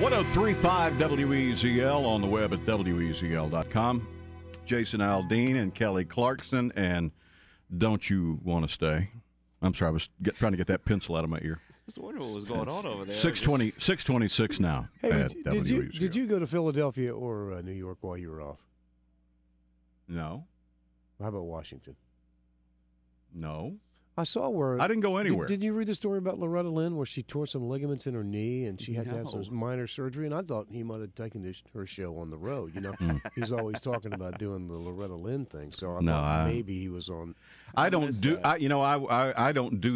1035 WEZL on the web at WEZL.com. Jason Aldean and Kelly Clarkson, and Don't You Want to Stay? I'm sorry, I was trying to get that pencil out of my ear. I was wondering what was going on over there. 626 now. Hey, at did you go to Philadelphia or New York while you were off? No. How about Washington? No. I saw where I didn't go anywhere. Did you read the story about Loretta Lynn where she tore some ligaments in her knee and she had to have some minor surgery? And I thought he might have taken her show on the road. You know, he's always talking about doing the Loretta Lynn thing. So I thought maybe he was on. I don't do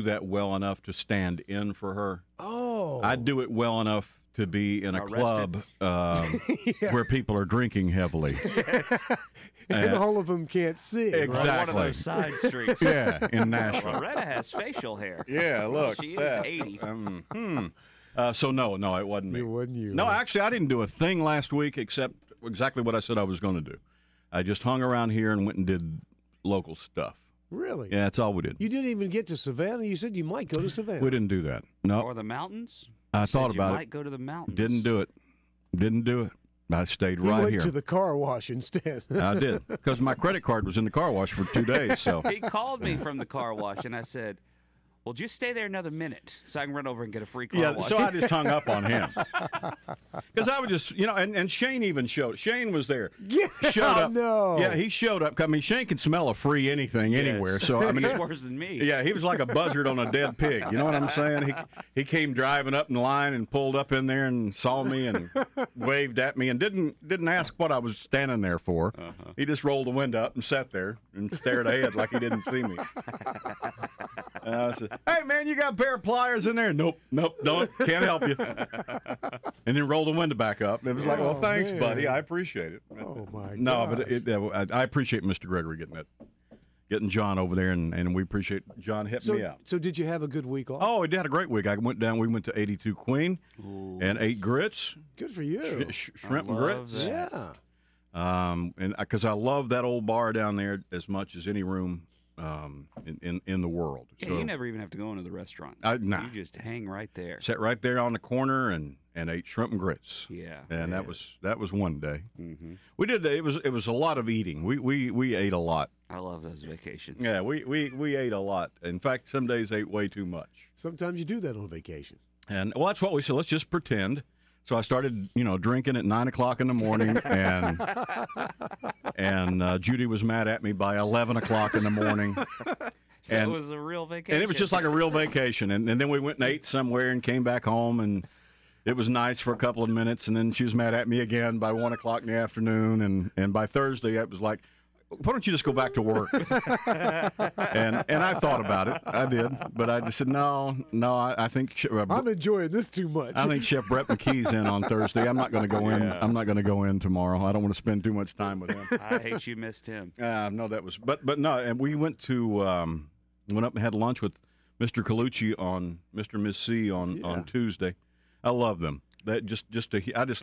that well enough to stand in for her. Oh, I do it well enough to be in a club where people are drinking heavily. Yes. And all of them can't see. Exactly. One of those side streets. Yeah, in Nashville. Loretta has facial hair. Yeah, look. She is 80. So no, it wasn't me. It wasn't you. No, actually, I didn't do a thing last week except exactly what I said I was going to do. I just hung around here and went and did local stuff. Really? Yeah, that's all we did. You didn't even get to Savannah? You said you might go to Savannah. We didn't do that. No. Or the mountains? I thought about it. You might go to the mountains. Didn't do it. I stayed right here. He went to the car wash instead. I did, because my credit card was in the car wash for 2 days. So he called me from the car wash, and I said, well, just stay there another minute so I can run over and get a free car wash. So I just hung up on him. Because I would just, and Shane even showed. Shane was there. Yeah, showed up. No. Yeah, he showed up. I mean, Shane can smell a free anything anywhere. So I mean, he's worse than me. Yeah, he was like a buzzard on a dead pig. You know what I'm saying? He came driving up in line and pulled up in there and saw me and waved at me and didn't ask what I was standing there for. Uh-huh. He just rolled the window up and sat there and stared ahead like he didn't see me. And I said, hey, man, you got a pair of pliers in there? Nope, don't. Can't help you. And then roll the window back up. It was like, well, thanks, buddy. I appreciate it. Oh, my God. No, but I appreciate Mr. Gregory getting John over there, and we appreciate John hitting me out. So did you have a good week off? Oh, we had a great week. We went to 82 Queen and ate grits. Good for you. Shrimp and grits. That. Yeah. And because I love that old bar down there as much as any room in the world. Yeah, so, you never even have to go into the restaurant. Nah. You just hang right there. Sat right there on the corner and ate shrimp and grits. Yeah. And that was one day. Mm-hmm. We did. It was a lot of eating. We ate a lot. I love those vacations. Yeah, we ate a lot. In fact, some days ate way too much. Sometimes you do that on vacation. And well, that's what we said. Let's just pretend. So I started, drinking at 9 o'clock in the morning, and Judy was mad at me by 11 o'clock in the morning. So it was a real vacation. And it was just like a real vacation. And then we went and ate somewhere and came back home, and it was nice for a couple of minutes. And then she was mad at me again by 1 o'clock in the afternoon. And by Thursday, it was like, why don't you just go back to work? and I thought about it. I did. But I just said, no, I think... I'm enjoying this too much. I think Chef Brett McKee's in on Thursday. I'm not going to go in. I'm not going to go in tomorrow. I don't want to spend too much time with him. I hate you missed him. No, that was... But no, and we went up and had lunch with Mr. Colucci on Mr. and Miss C on Tuesday. I love them. I just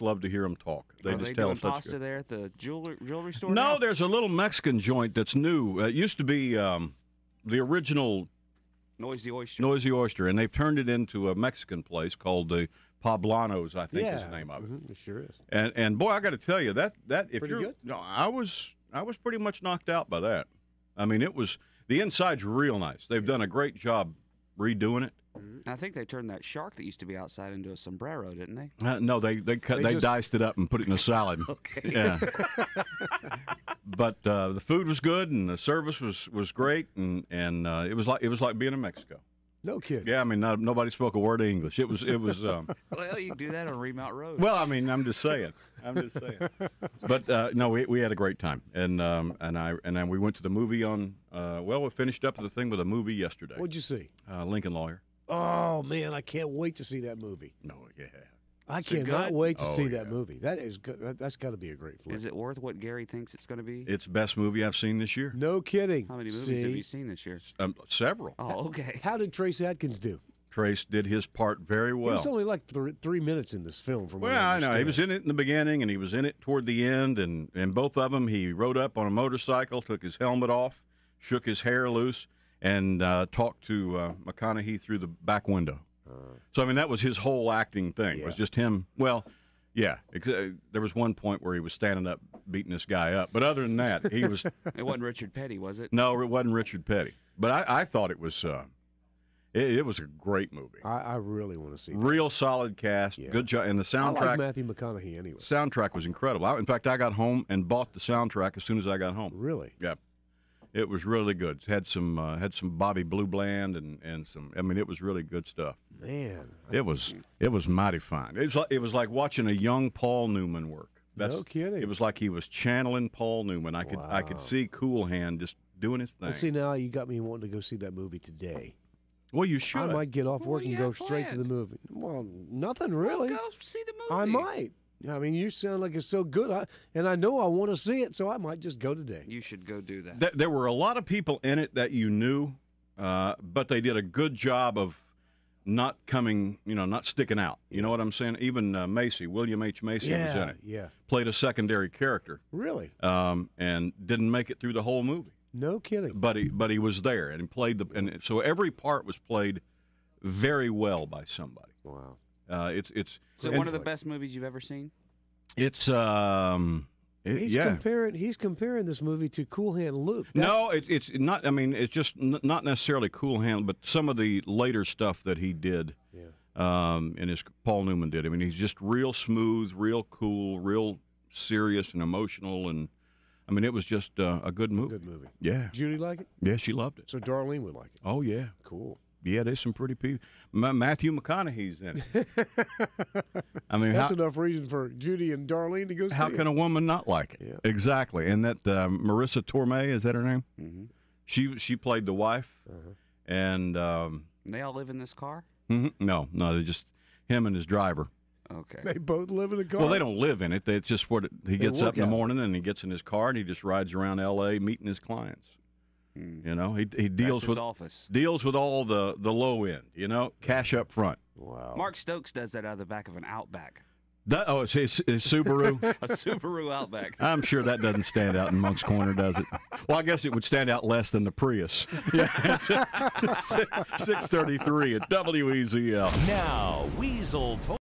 love to hear them talk. Are they doing pasta there at the jewelry store? No, now? there's a little Mexican joint that's new. It used to be the original Noisy Oyster. Noisy Oyster, and they've turned it into a Mexican place called the Poblanos, I think is the name of it. Mm-hmm. It sure is. And boy, I got to tell you that if pretty you're good? no, I was pretty much knocked out by that. I mean, the inside's real nice. They've done a great job redoing it. I think they turned that shark that used to be outside into a sombrero, didn't they? No, they diced it up and put it in a salad. Okay. Yeah. But the food was good and the service was great and it was like being in Mexico. No kidding. Yeah, I mean nobody spoke a word of English. It was. Well, you can do that on Remount Road. Well, I mean, I'm just saying. But no, we had a great time, and then we went to the movie on. We finished up the thing with a movie yesterday. What'd you see? Lincoln Lawyer. Oh man, I can't wait to see that movie. No, yeah. I cannot wait to see that movie. That is good. That's got to be a great flick. Is it worth what Gary thinks it's going to be? It's the best movie I've seen this year. No kidding. How many movies have you seen this year? Several. Oh, okay. How did Trace Adkins do? Trace did his part very well. He was only like 3 minutes in this film. From what I know. He was in it in the beginning, and he was in it toward the end, and both of them, he rode up on a motorcycle, took his helmet off, shook his hair loose, and talked to McConaughey through the back window. So, I mean, that was his whole acting thing. It was just him. Well, Yeah, there was one point where he was standing up, beating this guy up. But other than that, he was. It wasn't Richard Petty, was it? No, it wasn't Richard Petty. But I thought it was. It was a great movie. I really want to see. Real solid cast, good job, and the soundtrack. I like Matthew McConaughey anyway. Soundtrack was incredible. In fact, I got home and bought the soundtrack as soon as I got home. Really? Yeah. It was really good. It had some Bobby Blue Bland and some. I mean, it was really good stuff. Man, it was mighty fine. It was like watching a young Paul Newman work. No kidding. It was like he was channeling Paul Newman. I could see Cool Hand just doing his thing. Well, see, now you got me wanting to go see that movie today. Well, you should. I might get off work and go straight to the movie. Well, nothing really. Well, go see the movie. I might. I mean, you sound like it's so good, and I know I want to see it, so I might just go today. You should go do that. There were a lot of people in it that you knew, but they did a good job of not coming, not sticking out. You know what I'm saying? Even Macy, William H. Macy was in it. Yeah. Played a secondary character. Really? And didn't make it through the whole movie. No kidding. But he was there and played and so every part was played very well by somebody. Wow. It's one of the best movies you've ever seen. It's he's comparing this movie to Cool Hand Luke. No, it's not. I mean, it's just not necessarily Cool Hand, but some of the later stuff that he did. Yeah. And his Paul Newman did. I mean, he's just real smooth, real cool, real serious and emotional, and I mean, it was just a good movie. Good movie. Yeah. Judy like it? Yeah, she loved it. So Darlene would like it. Oh yeah. Cool. Yeah, there's some pretty people. Matthew McConaughey's in it. I mean, that's enough reason for Judy and Darlene to go see it. How can a woman not like it? Yeah. Exactly. And that Marissa Tomei, is that her name? Mm-hmm. She played the wife. And they all live in this car? No, they're just him and his driver. Okay. They both live in a car? Well, they don't live in it. It's just what he gets up in the morning and he gets in his car and he just rides around L.A. meeting his clients. You know, he deals with office. Deals with all the low end. You know, cash up front. Wow. Mark Stokes does that out of the back of an Outback. It's Subaru. A Subaru Outback. I'm sure that doesn't stand out in Monk's Corner, does it? Well, I guess it would stand out less than the Prius. Yeah, it's 633 at WEZL. Now, Weasel.